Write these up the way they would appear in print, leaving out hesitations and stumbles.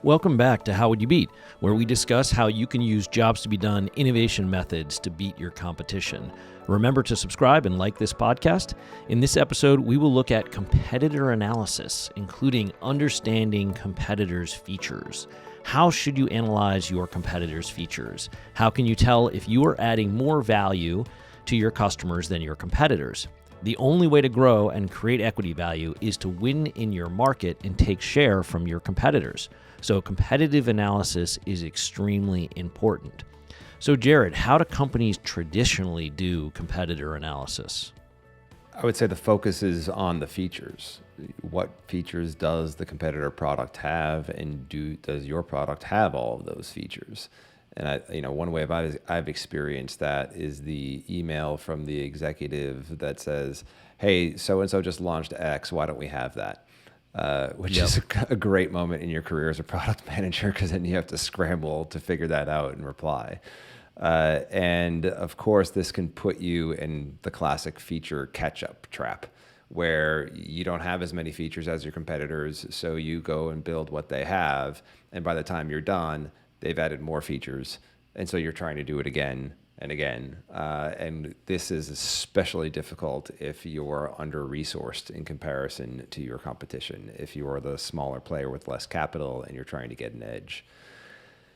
Welcome back to How Would You Beat, where we discuss how you can use jobs to be done innovation methods to beat your competition. Remember to subscribe and like this podcast. In this episode, we will look at competitor analysis, including understanding competitors' features. How should you analyze your competitors' features? How can you tell if you are adding more value to your customers than your competitors? The only way to grow and create equity value is to win in your market and take share from your competitors. So competitive analysis is extremely important. So Jared, how do companies traditionally do competitor analysis? I would say the focus is on the features. What features does the competitor product have, and does your product have all of those features? And one way I've experienced that is the email from the executive that says, "Hey, so and so just launched X. Why don't we have that?" Which is a great moment in your career as a product manager, because then you have to scramble to figure that out and reply. And of course, this can put you in the classic feature catch-up trap, where you don't have as many features as your competitors, so you go and build what they have, and by the time you're done, they've added more features, and so you're trying to do it again and again. And this is especially difficult if you're under-resourced in comparison to your competition, if you're the smaller player with less capital and you're trying to get an edge.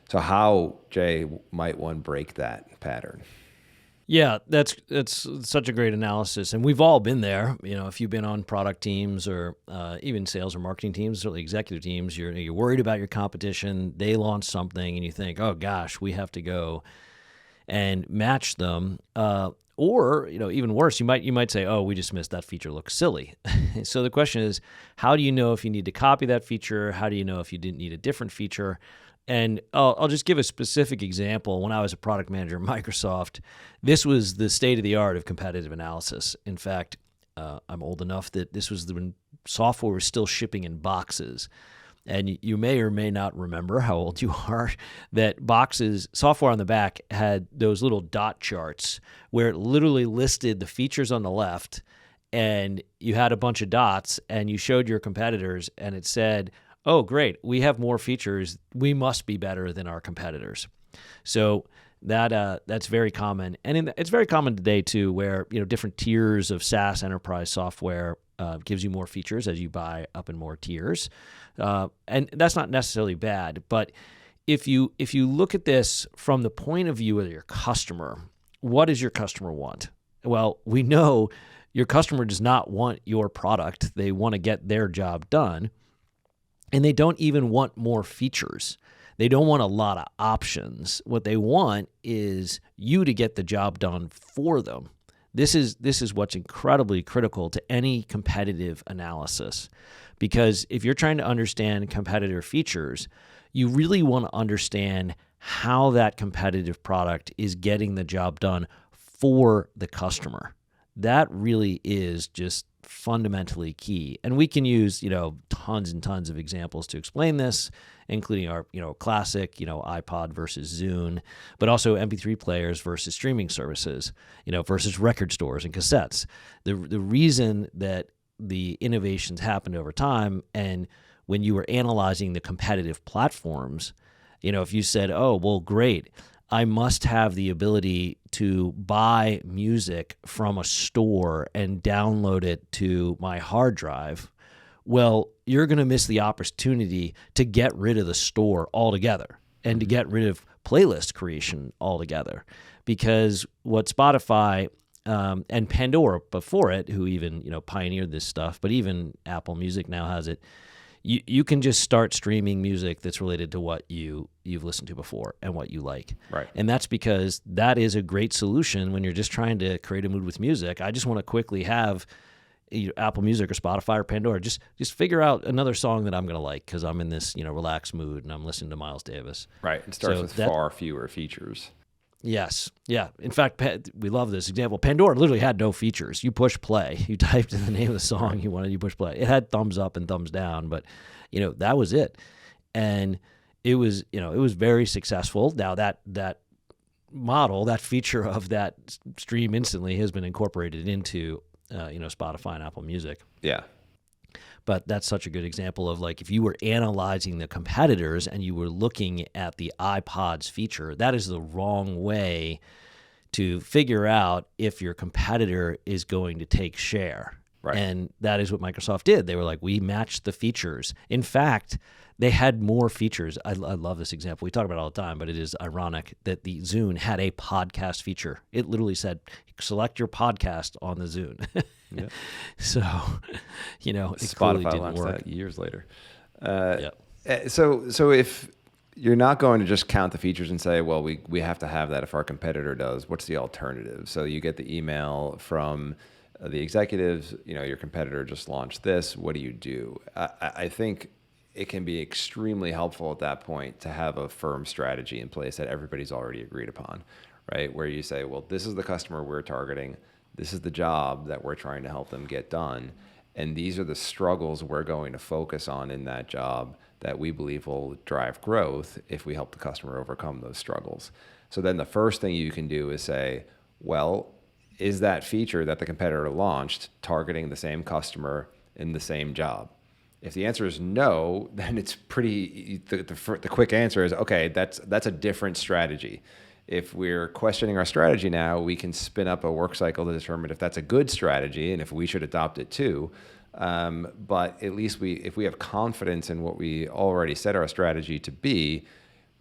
So how, Jay, might one break that pattern? Yeah, that's such a great analysis, and we've all been there. If you've been on product teams or even sales or marketing teams, certainly executive teams, you're worried about your competition. They launch something, and you think, "Oh gosh, we have to go and match them." Or even worse, you might say, "Oh, we just missed that feature. Looks silly." So the question is, how do you know if you need to copy that feature? How do you know if you didn't need a different feature? And I'll just give a specific example. When I was a product manager at Microsoft, this was the state of the art of competitive analysis. In fact, I'm old enough that this was when software was still shipping in boxes. And you may or may not remember how old you are, that software on the back had those little dot charts where it literally listed the features on the left, and you had a bunch of dots, and you showed your competitors, and it said, "Oh, great, we have more features. We must be better than our competitors." So that's very common. And it's very common today, too, where different tiers of SaaS enterprise software gives you more features as you buy up in more tiers. And that's not necessarily bad. But if you look at this from the point of view of your customer, what does your customer want? Well, we know your customer does not want your product. They want to get their job done. And they don't even want more features. They don't want a lot of options. What they want is you to get the job done for them. This is what's incredibly critical to any competitive analysis, because if you're trying to understand competitor features, you really want to understand how that competitive product is getting the job done for the customer. That really is just fundamentally key. And we can use, tons and tons of examples to explain this, including our, classic, iPod versus Zune, but also MP3 players versus streaming services, versus record stores and cassettes. The reason that the innovations happened over time, and when you were analyzing the competitive platforms, if you said, "Oh, well, great, I must have the ability to buy music from a store and download it to my hard drive," well, you're going to miss the opportunity to get rid of the store altogether and to get rid of playlist creation altogether. Because what Spotify and Pandora before it, who even pioneered this stuff, but even Apple Music now has it, you can just start streaming music that's related to what you've listened to before and what you like. Right. And that's because that is a great solution when you're just trying to create a mood with music. I just want to quickly have Apple Music or Spotify or Pandora just figure out another song that I'm going to like because I'm in this relaxed mood and I'm listening to Miles Davis. Right. It starts with far fewer features. Yes. Yeah. In fact, we love this example. Pandora literally had no features. You push play. You typed in the name of the song you wanted, you push play. It had thumbs up and thumbs down, but that was it. And it was very successful. Now that model, that feature of that stream instantly has been incorporated into Spotify and Apple Music. Yeah. But that's such a good example of like if you were analyzing the competitors and you were looking at the iPod's feature, that is the wrong way to figure out if your competitor is going to take share. Right. And that is what Microsoft did. They were like, we matched the features. In fact, they had more features. I love this example. We talk about it all the time, but it is ironic that the Zune had a podcast feature. It literally said, select your podcast on the Zune. Yeah. So, it clearly Spotify didn't launched work. that years later. Yeah. So if you're not going to just count the features and say, well, we have to have that if our competitor does, what's the alternative? So you get the email from the executives, your competitor just launched this. What do you do? I think it can be extremely helpful at that point to have a firm strategy in place that everybody's already agreed upon, right? Where you say, well, this is the customer we're targeting. This is the job that we're trying to help them get done. And these are the struggles we're going to focus on in that job that we believe will drive growth if we help the customer overcome those struggles. So then the first thing you can do is say, well, is that feature that the competitor launched targeting the same customer in the same job? If the answer is no, then it's the quick answer is, okay, that's a different strategy. If we're questioning our strategy now, we can spin up a work cycle to determine if that's a good strategy and if we should adopt it too. But at least if we have confidence in what we already set our strategy to be,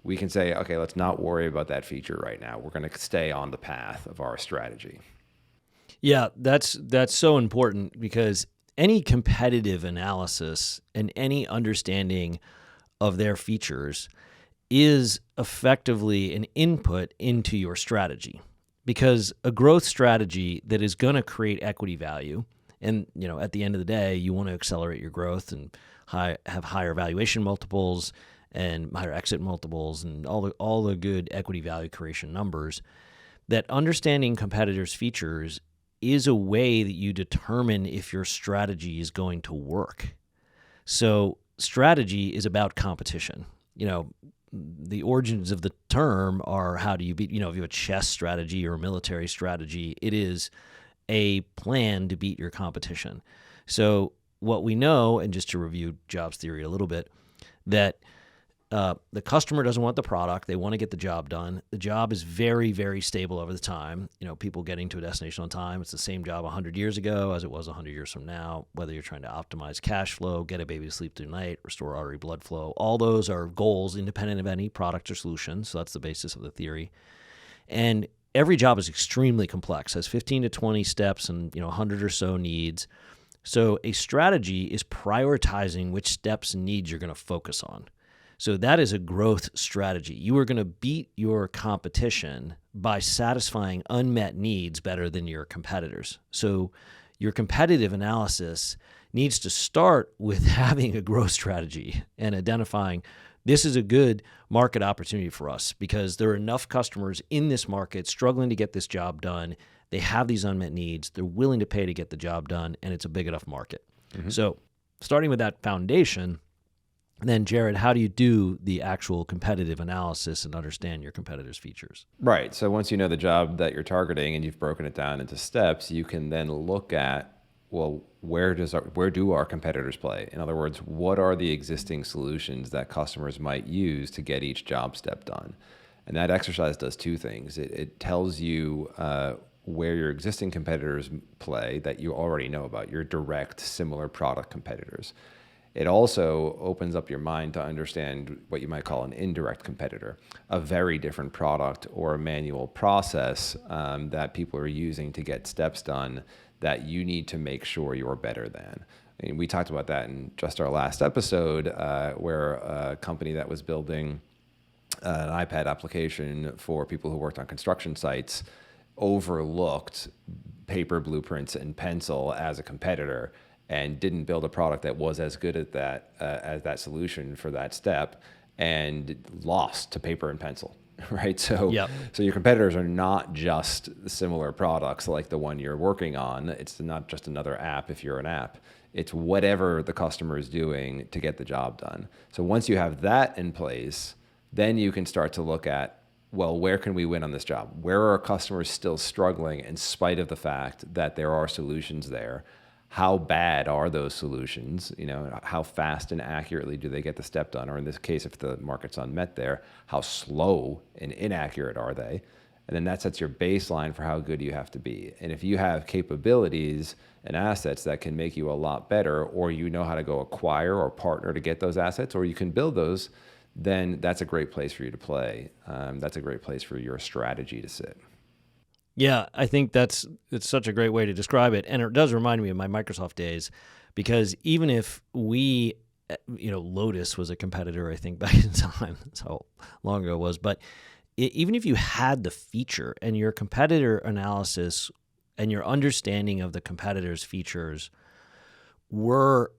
we can say, okay, let's not worry about that feature right now. We're going to stay on the path of our strategy. Yeah, that's so important because any competitive analysis and any understanding of their features is effectively an input into your strategy, because a growth strategy that is going to create equity value, and at the end of the day, you want to accelerate your growth and have higher valuation multiples and higher exit multiples and all the good equity value creation numbers. That understanding competitors' features is a way that you determine if your strategy is going to work. So strategy is about competition. The origins of the term are how do you beat, if you have a chess strategy or a military strategy, it is a plan to beat your competition. So what we know, and just to review jobs theory a little bit, that the customer doesn't want the product. They want to get the job done. The job is very, very stable over the time. People getting to a destination on time. It's the same job 100 years ago as it was 100 years from now, whether you're trying to optimize cash flow, get a baby to sleep through the night, restore artery blood flow. All those are goals independent of any product or solution. So that's the basis of the theory. And every job is extremely complex, has 15 to 20 steps and 100 or so needs. So a strategy is prioritizing which steps and needs you're going to focus on. So that is a growth strategy. You are going to beat your competition by satisfying unmet needs better than your competitors. So your competitive analysis needs to start with having a growth strategy and identifying this is a good market opportunity for us because there are enough customers in this market struggling to get this job done. They have these unmet needs. They're willing to pay to get the job done, and it's a big enough market. Mm-hmm. So starting with that foundation, then, Jared, how do you do the actual competitive analysis and understand your competitors' features? Right. So once you know the job that you're targeting and you've broken it down into steps, you can then look at, well, where do our competitors play? In other words, what are the existing solutions that customers might use to get each job step done? And that exercise does two things. It tells you where your existing competitors play that you already know about, your direct similar product competitors. It also opens up your mind to understand what you might call an indirect competitor, a very different product or a manual process that people are using to get steps done that you need to make sure you're better than. I mean, we talked about that in just our last episode where a company that was building an iPad application for people who worked on construction sites overlooked paper blueprints and pencil as a competitor and didn't build a product that was as good at that as that solution for that step, and lost to paper and pencil, right? So, yep. So your competitors are not just similar products like the one you're working on. It's not just another app if you're an app. It's whatever the customer is doing to get the job done. So once you have that in place, then you can start to look at, well, where can we win on this job? Where are customers still struggling in spite of the fact that there are solutions there? how bad are those solutions? How fast and accurately do they get the step done? Or in this case, if the market's unmet there, how slow and inaccurate are they? And then that sets your baseline for how good you have to be. And if you have capabilities and assets that can make you a lot better, or you know how to go acquire or partner to get those assets, or you can build those, then that's a great place for you to play. That's a great place for your strategy to sit. Yeah, I think it's such a great way to describe it. And it does remind me of my Microsoft days, because even if we, Lotus was a competitor, I think, back in time, that's how long ago it was. But even if you had the feature and your competitor analysis and your understanding of the competitor's features were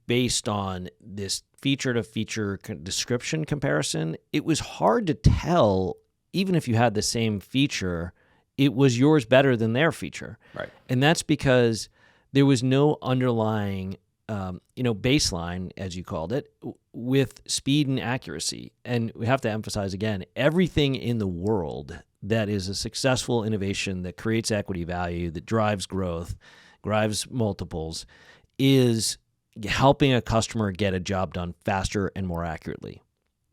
based on this feature-to-feature description comparison, it was hard to tell, even if you had the same feature, it was yours better than their feature. Right. And that's because there was no underlying, baseline, as you called it, with speed and accuracy. And we have to emphasize again, everything in the world that is a successful innovation that creates equity value, that drives growth, drives multiples, is helping a customer get a job done faster and more accurately.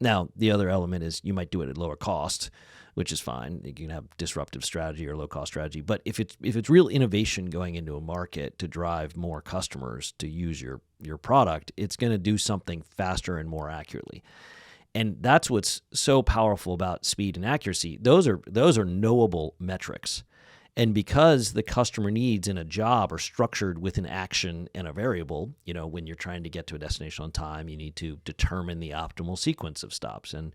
Now, the other element is you might do it at lower cost, which is fine. You can have disruptive strategy or low-cost strategy. But if it's real innovation going into a market to drive more customers to use your product, it's going to do something faster and more accurately. And that's what's so powerful about speed and accuracy. Those are knowable metrics. And because the customer needs in a job are structured with an action and a variable, when you're trying to get to a destination on time, you need to determine the optimal sequence of stops. And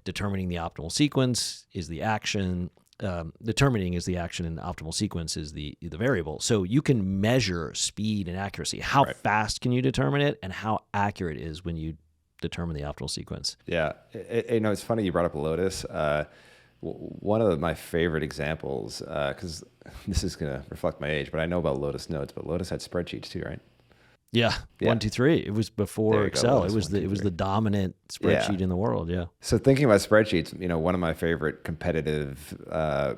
determining the optimal sequence is the action. Determining is the action, and the optimal sequence is the variable. So you can measure speed and accuracy. How fast can you determine it, and how accurate it is when you determine the optimal sequence? Yeah. It's funny you brought up Lotus. One of my favorite examples, because this is going to reflect my age, but I know about Lotus Notes, but Lotus had spreadsheets too, right? Yeah. 1, 2, 3. It was before Excel. It was the dominant spreadsheet in the world. Yeah. So thinking about spreadsheets, one of my favorite competitive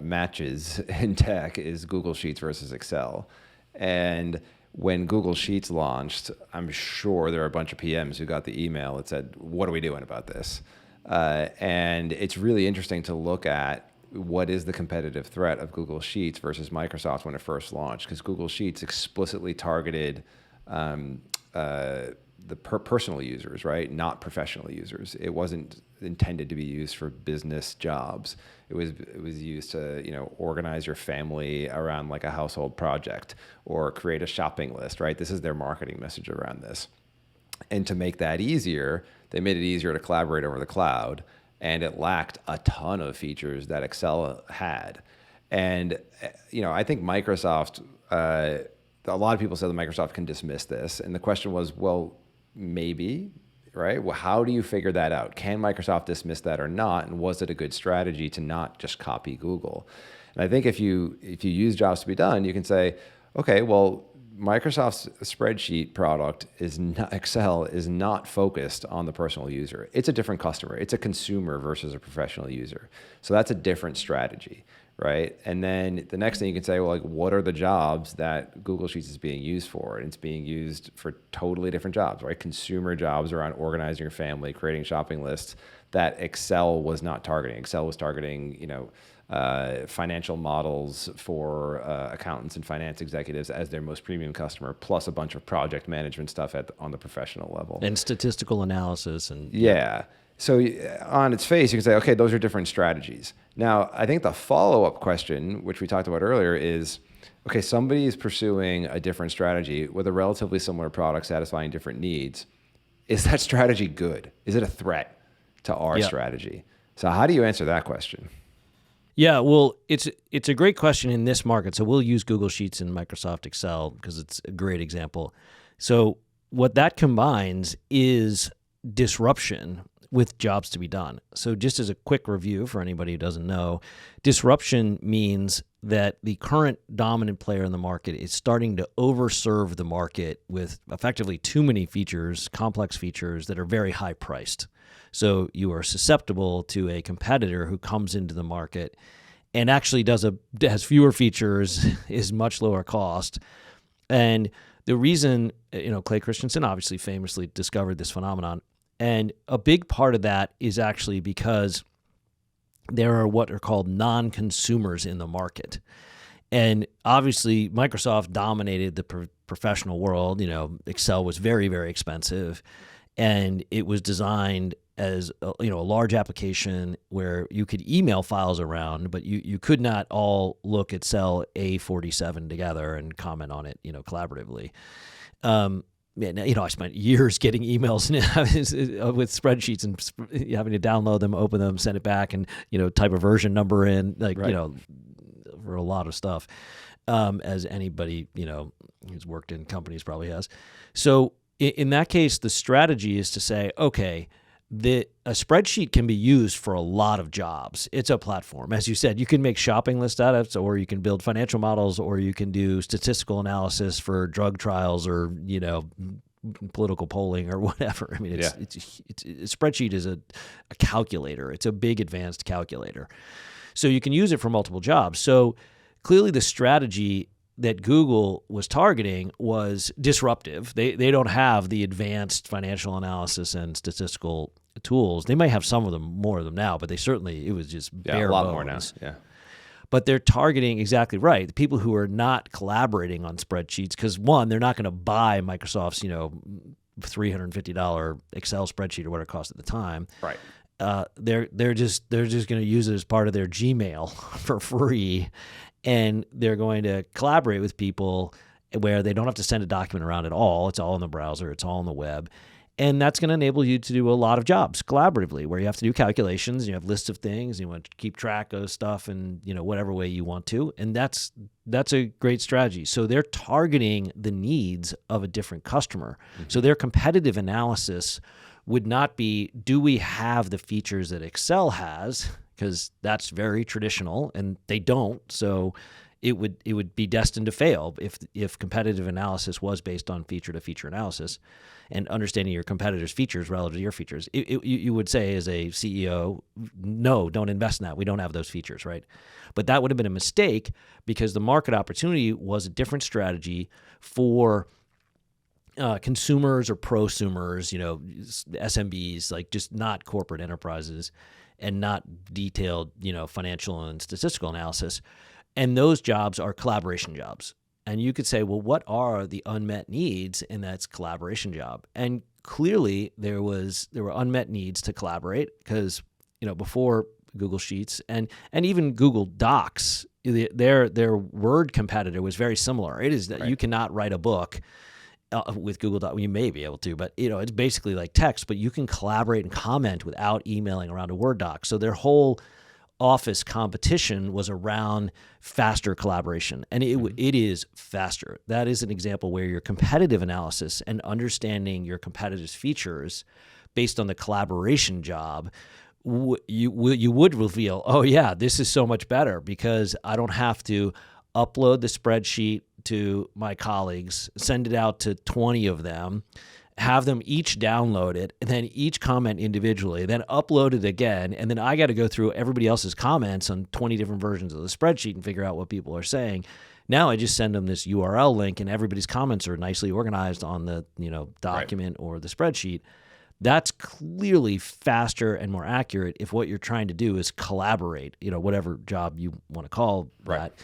matches in tech is Google Sheets versus Excel. And when Google Sheets launched, I'm sure there were a bunch of PMs who got the email that said, "What are we doing about this?" And it's really interesting to look at what is the competitive threat of Google Sheets versus Microsoft when it first launched, because Google Sheets explicitly targeted the personal users, right? Not professional users. It wasn't intended to be used for business jobs. It was used to, organize your family around like a household project or create a shopping list, right? This is their marketing message around this. And to make that easier, they made it easier to collaborate over the cloud, and it lacked a ton of features that Excel had. And, I think Microsoft, a lot of people said that Microsoft can dismiss this. And the question was, well, maybe, right? Well, how do you figure that out? Can Microsoft dismiss that or not? And was it a good strategy to not just copy Google? And I think if you use jobs to be done, you can say, okay, well, Microsoft's spreadsheet product Excel is not focused on the personal user. It's a different customer. It's a consumer versus a professional user. So that's a different strategy, right? And then the next thing you can say, well, what are the jobs that Google Sheets is being used for? And it's being used for totally different jobs, right? Consumer jobs around organizing your family, creating shopping lists that Excel was not targeting. Excel was targeting, financial models for accountants and finance executives as their most premium customer, plus a bunch of project management stuff on the professional level. And statistical analysis. Yeah. So on its face, you can say, okay, those are different strategies. Now, I think the follow-up question, which we talked about earlier, is, okay, somebody is pursuing a different strategy with a relatively similar product satisfying different needs. Is that strategy good? Is it a threat to our strategy? So how do you answer that question? Yeah, well, it's a great question in this market. So we'll use Google Sheets and Microsoft Excel because it's a great example. So what that combines is disruption with jobs to be done. So just as a quick review for anybody who doesn't know, disruption means that the current dominant player in the market is starting to overserve the market with effectively too many features, complex features that are very high priced. So you are susceptible to a competitor who comes into the market and actually has fewer features, is much lower cost. And the reason, Clay Christensen obviously famously discovered this phenomenon. And a big part of that is actually because there are what are called non-consumers in the market. And obviously, Microsoft dominated the professional world. Excel was very, very expensive, and it was designed as a large application where you could email files around, but you could not all look at cell A47 together and comment on it, collaboratively. I spent years getting emails with spreadsheets and having to download them, open them, send it back, and type a version number in, for a lot of stuff, as anybody who's worked in companies probably has. So in that case, the strategy is to say, okay, a spreadsheet can be used for a lot of jobs. It's a platform. As you said, you can make shopping list out of it, or you can build financial models, or you can do statistical analysis for drug trials, or, political polling, or whatever. I mean, a spreadsheet is a calculator. It's a big advanced calculator. So you can use it for multiple jobs. So clearly the strategy that Google was targeting was disruptive. They don't have the advanced financial analysis and statistical tools. They may have some of them, more of them now, but it was just bare a lot bones. more now. Yeah. But they're targeting exactly right the people who are not collaborating on spreadsheets, because one, they're not going to buy Microsoft's $350 Excel spreadsheet or what it cost at the time. Right. They're just going to use it as part of their Gmail for free, and they're going to collaborate with people where they don't have to send a document around at all. It's all in the browser. It's all on the web. And that's going to enable you to do a lot of jobs collaboratively, where you have to do calculations, you have lists of things, you want to keep track of stuff in whatever way you want to. And that's a great strategy. So they're targeting the needs of a different customer. Mm-hmm. So their competitive analysis would not be, do we have the features that Excel has? Because that's very traditional, and they don't. So it would be destined to fail if competitive analysis was based on feature-to-feature analysis and understanding your competitors' features relative to your features. You would say as a CEO, no, don't invest in that. We don't have those features, right? But that would have been a mistake, because the market opportunity was a different strategy for consumers or prosumers, SMBs, like just not corporate enterprises and not detailed, financial and statistical analysis. And those jobs are collaboration jobs. And you could say, well, what are the unmet needs in that collaboration job? And clearly there were unmet needs to collaborate, because, before Google Sheets and even Google Docs, their Word competitor was very similar. It is that you cannot write a book with Google Docs. You may be able to, but it's basically like text, but you can collaborate and comment without emailing around a Word doc. So their whole Office competition was around faster collaboration, and it is faster. That is an example where your competitive analysis and understanding your competitors' features based on the collaboration job, you would reveal, oh yeah, this is so much better, because I don't have to upload the spreadsheet to my colleagues, send it out to 20 of them, have them each download it, and then each comment individually, then upload it again, and then I got to go through everybody else's comments on 20 different versions of the spreadsheet and figure out what people are saying. Now I just send them this URL link, and everybody's comments are nicely organized on the document or the spreadsheet. That's clearly faster and more accurate if what you're trying to do is collaborate, whatever job you want to call that.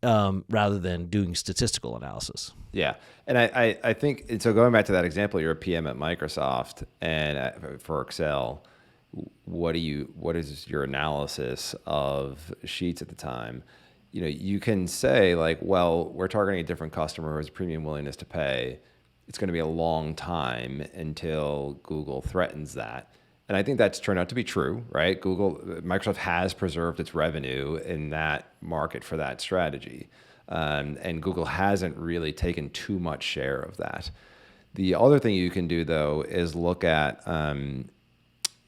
Rather than doing statistical analysis. Yeah. And I think, so going back to that example, you're a PM at Microsoft, and for Excel, what is your analysis of sheets at the time? You can say like, well, we're targeting a different customer who has a premium willingness to pay. It's going to be a long time until Google threatens that. And I think that's turned out to be true, right? Microsoft has preserved its revenue in that market for that strategy. And Google hasn't really taken too much share of that. The other thing you can do, though, is look at,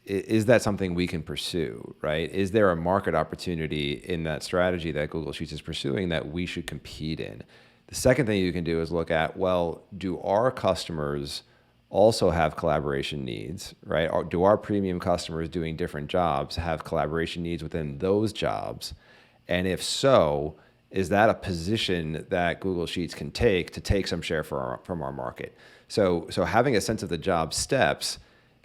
is that something we can pursue, right? Is there a market opportunity in that strategy that Google Sheets is pursuing that we should compete in? The second thing you can do is look at, well, do our customers also have collaboration needs, right? Or do our premium customers doing different jobs have collaboration needs within those jobs? And if so, is that a position that Google Sheets can take to take some share from our market? So having a sense of the job steps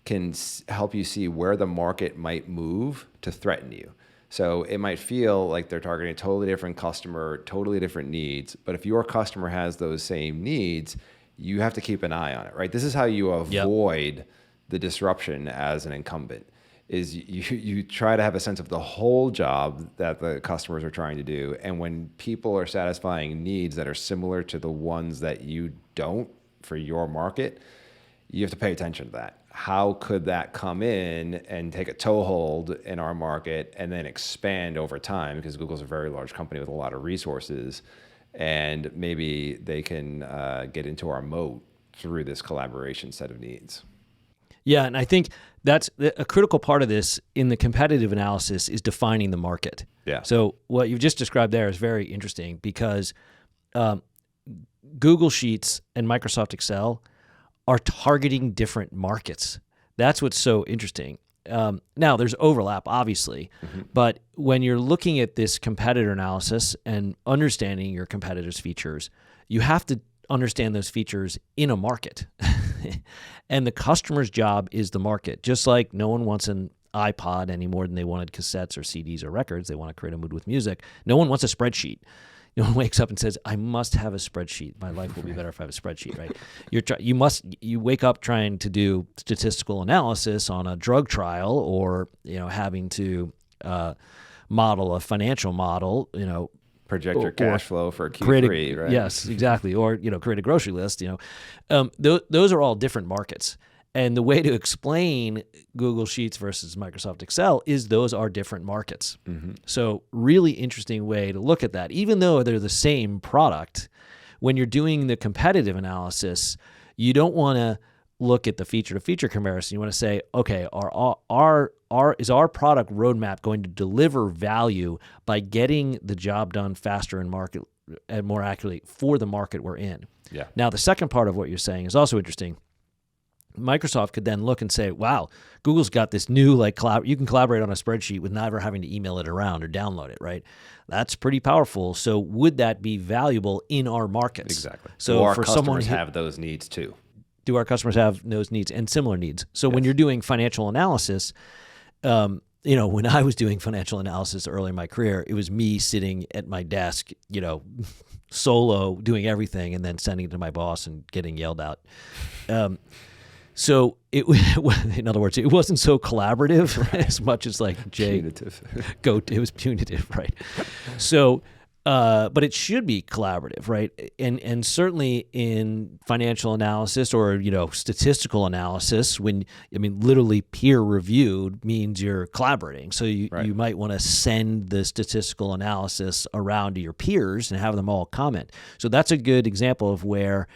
can help you see where the market might move to threaten you. So it might feel like they're targeting a totally different customer, totally different needs. But if your customer has those same needs, you have to keep an eye on it, right? This is how you avoid the disruption as an incumbent. Is you try to have a sense of the whole job that the customers are trying to do. And when people are satisfying needs that are similar to the ones that you don't for your market, you have to pay attention to that. How could that come in and take a toehold in our market and then expand over time? Because Google's a very large company with a lot of resources, and maybe they can get into our moat through this collaboration set of needs. Yeah, and I think that's a critical part of this in the competitive analysis is defining the market. Yeah. So what you've just described there is very interesting because Google Sheets and Microsoft Excel are targeting different markets. That's what's so interesting. Now, there's overlap, obviously, but when you're looking at this competitor analysis and understanding your competitors' features, you have to understand those features in a market. And the customer's job is the market. Just like no one wants an iPod any more than they wanted cassettes or CDs or records. They want to create a mood with music. No one wants a spreadsheet. No one wakes up and says, I must have a spreadsheet. My life will be better if I have a spreadsheet, right? You wake up trying to do statistical analysis on a drug trial or, having to model a financial model, project your cash flow for Q3, right? Yes, exactly. Or, create a grocery list, those are all different markets. And the way to explain Google Sheets versus Microsoft Excel is those are different markets. So really interesting way to look at that. Even though they're the same product, when you're doing the competitive analysis, you don't want to look at the feature-to-feature comparison. You want to say, okay, is our product roadmap going to deliver value by getting the job done faster and more accurately for the market we're in? Yeah. Now, the second part of what you're saying is also interesting. Microsoft could then look and say, wow, Google's got this new, you can collaborate on a spreadsheet with never having to email it around or download it, right? That's pretty powerful. So would that be valuable in our markets? Exactly. So do our customers have those needs too? Do our customers have those needs and similar needs? So when you're doing financial analysis, when I was doing financial analysis early in my career, it was me sitting at my desk, solo, doing everything, and then sending it to my boss and getting yelled out. So in other words, it wasn't so collaborative as much as punitive. It was punitive, right? So, but it should be collaborative, right? And certainly in financial analysis or statistical analysis, literally peer reviewed means you're collaborating. So you might want to send the statistical analysis around to your peers and have them all comment. So that's a good example of where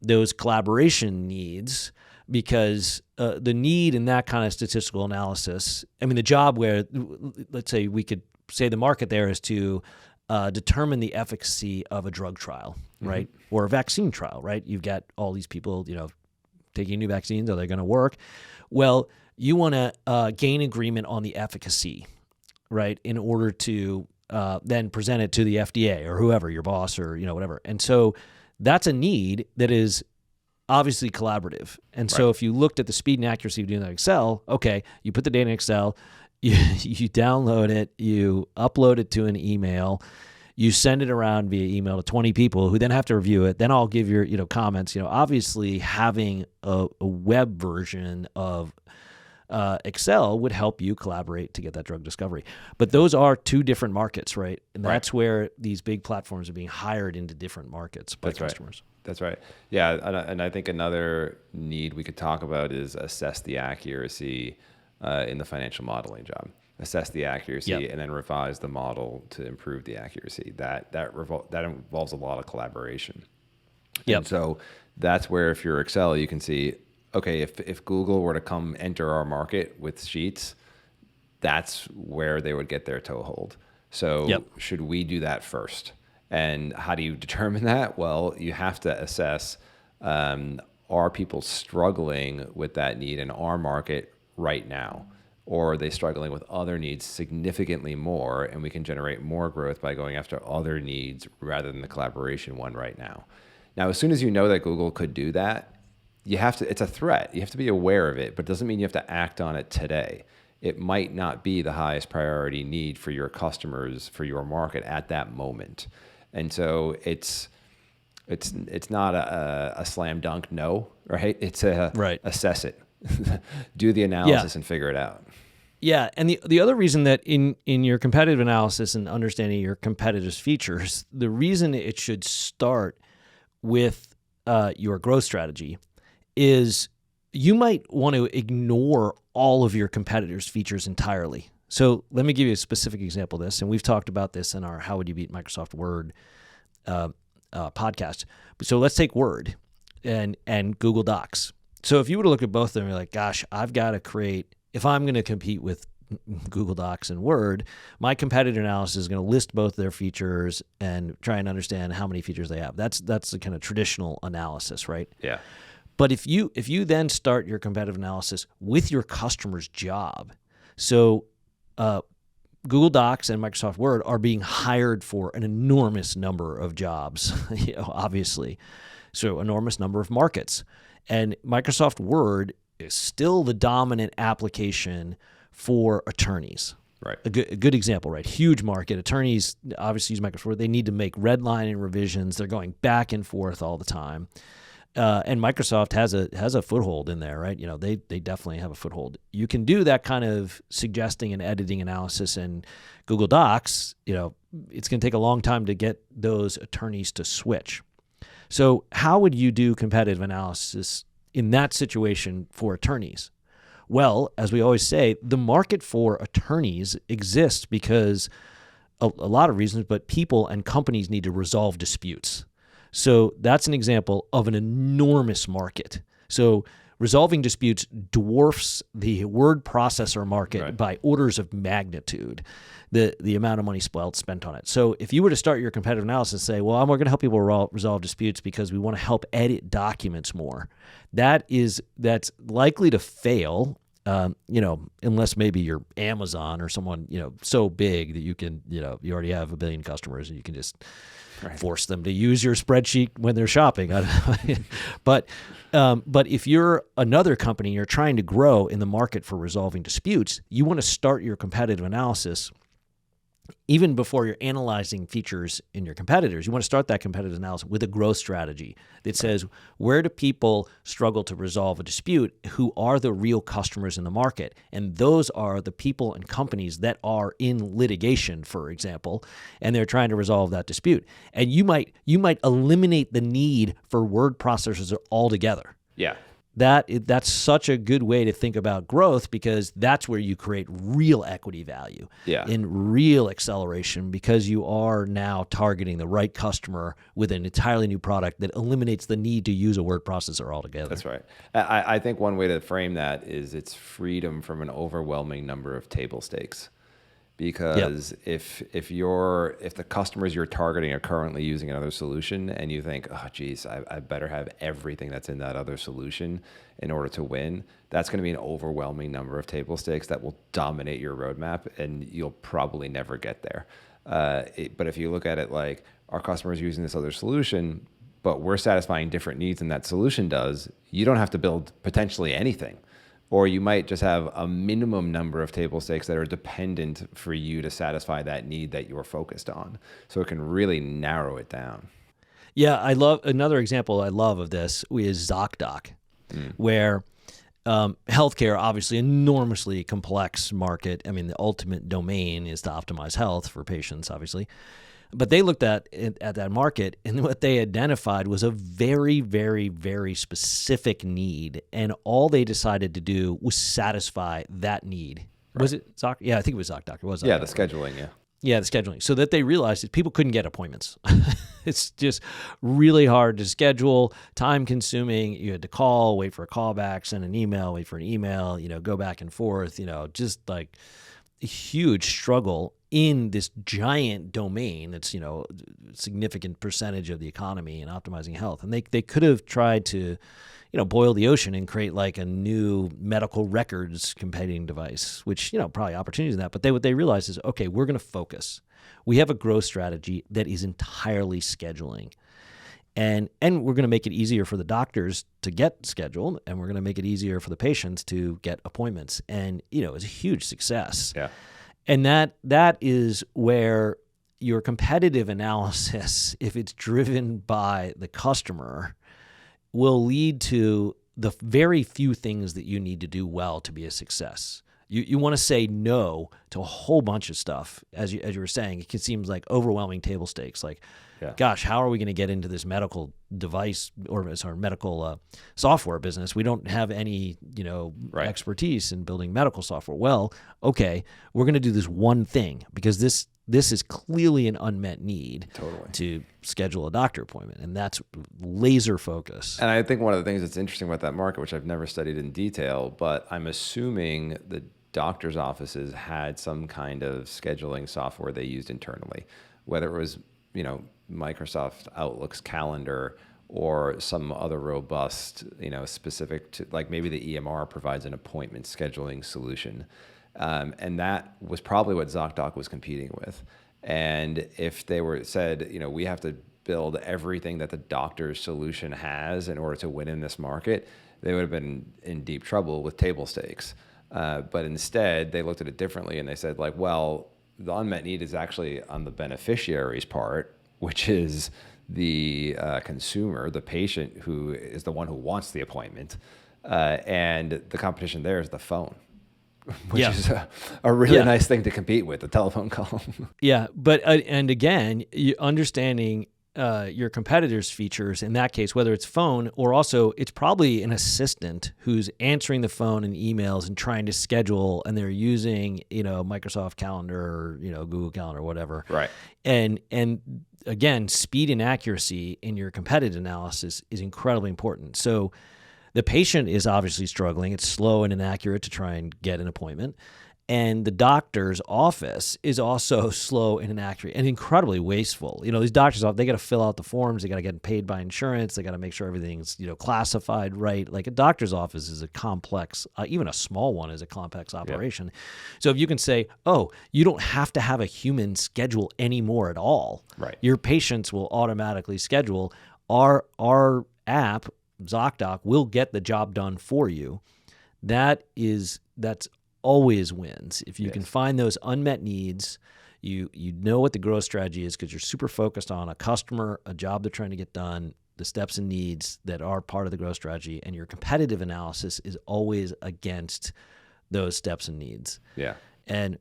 those collaboration needs. Because the need in that kind of statistical analysis, the job where, let's say we could say the market there is to determine the efficacy of a drug trial, right? Or a vaccine trial, right? You've got all these people, taking new vaccines. Are they going to work? Well, you want to gain agreement on the efficacy, right? In order to then present it to the FDA or whoever, your boss or, whatever. And so that's a need that is obviously collaborative. And so if you looked at the speed and accuracy of doing that in Excel, okay, you put the data in Excel, you download it, you upload it to an email, you send it around via email to 20 people who then have to review it. Then I'll give your comments. Obviously having a web version of Excel would help you collaborate to get that drug discovery. But those are two different markets, right? And that's where these big platforms are being hired into different markets by customers. That's right. Yeah, and I think another need we could talk about is assess the accuracy in the financial modeling job. Assess the accuracy and then revise the model to improve the accuracy. That involves a lot of collaboration. And so that's where if you're Excel, you can see, okay, if Google were to come enter our market with Sheets, that's where they would get their toehold. So should we do that first? And how do you determine that? Well, you have to assess, are people struggling with that need in our market right now? or are they struggling with other needs significantly more, and we can generate more growth by going after other needs rather than the collaboration one right now. Now, as soon as you know that Google could do that, it's a threat. You have to be aware of it, but it doesn't mean you have to act on it today. It might not be the highest priority need for your customers, for your market at that moment. And so it's not a slam dunk no, right? It's assess it. Do the analysis and figure it out. Yeah, and the other reason that in your competitive analysis and understanding your competitors' features, the reason it should start with your growth strategy is you might want to ignore all of your competitors' features entirely. So let me give you a specific example of this, and we've talked about this in our How Would You Beat Microsoft Word podcast. So let's take Word and Google Docs. So if you were to look at both of them, you're like, gosh, I've got to create, if I'm going to compete with Google Docs and Word, my competitor analysis is going to list both their features and try and understand how many features they have. That's the kind of traditional analysis, right? Yeah. But if you then start your competitive analysis with your customer's job, so Google Docs and Microsoft Word are being hired for an enormous number of jobs, obviously, so enormous number of markets, and Microsoft Word is still the dominant application for attorneys. Right. A good example, right? Huge market. Attorneys obviously use Microsoft Word. They need to make redlining revisions. They're going back and forth all the time. And Microsoft has a foothold in there, right? They definitely have a foothold. You can do that kind of suggesting and editing analysis in Google Docs. It's going to take a long time to get those attorneys to switch. So how would you do competitive analysis in that situation for attorneys? Well, as we always say, the market for attorneys exists because a lot of reasons, but people and companies need to resolve disputes. So that's an example of an enormous market. So resolving disputes dwarfs the word processor market by orders of magnitude, the amount of money spent on it. So if you were to start your competitive analysis and say, well, we're going to help people resolve disputes because we want to help edit documents more, that's likely to fail, unless maybe you're Amazon or someone, so big that you can, you already have 1 billion customers and you can just force them to use your spreadsheet when they're shopping. But if you're another company, you're trying to grow in the market for resolving disputes, you want to start your competitive analysis even before you're analyzing features in your competitors. You want to start that competitive analysis with a growth strategy that says, where do people struggle to resolve a dispute? Who are the real customers in the market? And those are the people and companies that are in litigation, for example, and they're trying to resolve that dispute. And you might eliminate the need for word processors altogether. Yeah. That's such a good way to think about growth, because that's where you create real equity value and real acceleration, because you are now targeting the right customer with an entirely new product that eliminates the need to use a word processor altogether. That's right. I think one way to frame that is it's freedom from an overwhelming number of table stakes. Because if the customers you're targeting are currently using another solution and you think, oh, geez, I better have everything that's in that other solution in order to win, that's going to be an overwhelming number of table stakes that will dominate your roadmap, and you'll probably never get there. But if you look at it like, our customers using this other solution, but we're satisfying different needs than that solution does, you don't have to build potentially anything. Or you might just have a minimum number of table stakes that are dependent for you to satisfy that need that you're focused on. So it can really narrow it down. Yeah, another example I love of this is ZocDoc, where healthcare, obviously enormously complex market. I mean, the ultimate domain is to optimize health for patients, obviously. But they looked at that market, and what they identified was a very, very, very specific need, and all they decided to do was satisfy that need. Right. Was it ZocDoc? Yeah, I think it was ZocDoc. It was ZocDoc. Yeah, the scheduling, Yeah, the scheduling. So that they realized that people couldn't get appointments. It's just really hard to schedule, time-consuming. You had to call, wait for a callback, send an email, wait for an email, go back and forth, just like a huge struggle in this giant domain that's, a significant percentage of the economy and optimizing health. And they could have tried to, boil the ocean and create like a new medical records computing device, which, probably opportunities in that. But what they realize is, okay, we're going to focus. We have a growth strategy that is entirely scheduling. And we're going to make it easier for the doctors to get scheduled, and we're going to make it easier for the patients to get appointments. And, it's a huge success. Yeah. And that is where your competitive analysis, if it's driven by the customer, will lead to the very few things that you need to do well to be a success. You want to say no to a whole bunch of stuff. As you were saying, it seems like overwhelming table stakes. Like, gosh, how are we going to get into this medical device or medical software business? We don't have any, expertise in building medical software. Well, okay, we're going to do this one thing because this is clearly an unmet need to schedule a doctor appointment, and that's laser focus. And I think one of the things that's interesting about that market, which I've never studied in detail, but I'm assuming the doctor's offices had some kind of scheduling software they used internally, whether it was, Microsoft Outlook's calendar or some other robust, specific to, like maybe the EMR provides an appointment scheduling solution. And that was probably what ZocDoc was competing with. And if they were said, we have to build everything that the doctor's solution has in order to win in this market, they would have been in deep trouble with table stakes. But instead, they looked at it differently and they said, like, well, the unmet need is actually on the beneficiary's part, which is the consumer, the patient, who is the one who wants the appointment. And the competition there is the phone, which is a really nice thing to compete with, the telephone call. But and again, understanding your competitor's features, in that case, whether it's phone or also it's probably an assistant who's answering the phone and emails and trying to schedule, and they're using, Microsoft Calendar or, Google Calendar or whatever. Right. And again, speed and accuracy in your competitive analysis is incredibly important. So the patient is obviously struggling. It's slow and inaccurate to try and get an appointment. And the doctor's office is also slow and inaccurate and incredibly wasteful. These doctors, they got to fill out the forms. They got to get paid by insurance. They got to make sure everything's, classified right. Like a doctor's office is a complex, even a small one is a complex operation. Yep. So if you can say, oh, you don't have to have a human schedule anymore at all. Right. Your patients will automatically schedule. Our app, ZocDoc, will get the job done for you. That's always wins. If you can find those unmet needs, you know what the growth strategy is because you're super focused on a customer, a job they're trying to get done, the steps and needs that are part of the growth strategy, and your competitive analysis is always against those steps and needs. Yeah. And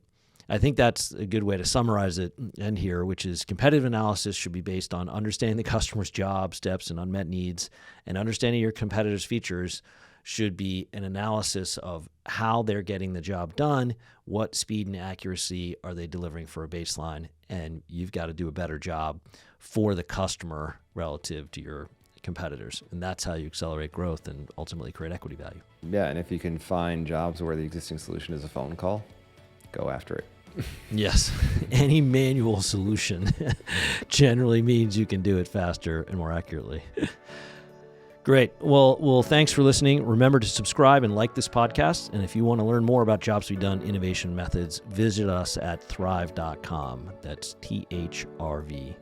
I think that's a good way to summarize it in here, which is competitive analysis should be based on understanding the customer's job, steps, and unmet needs, and understanding your competitor's features should be an analysis of how they're getting the job done, what speed and accuracy are they delivering for a baseline, and you've got to do a better job for the customer relative to your competitors. And that's how you accelerate growth and ultimately create equity value. Yeah, and if you can find jobs where the existing solution is a phone call, go after it. Yes. Any manual solution generally means you can do it faster and more accurately. Great. Well, thanks for listening. Remember to subscribe and like this podcast. And if you want to learn more about Jobs to Be Done innovation methods, visit us at thrv.com. That's thrv.com.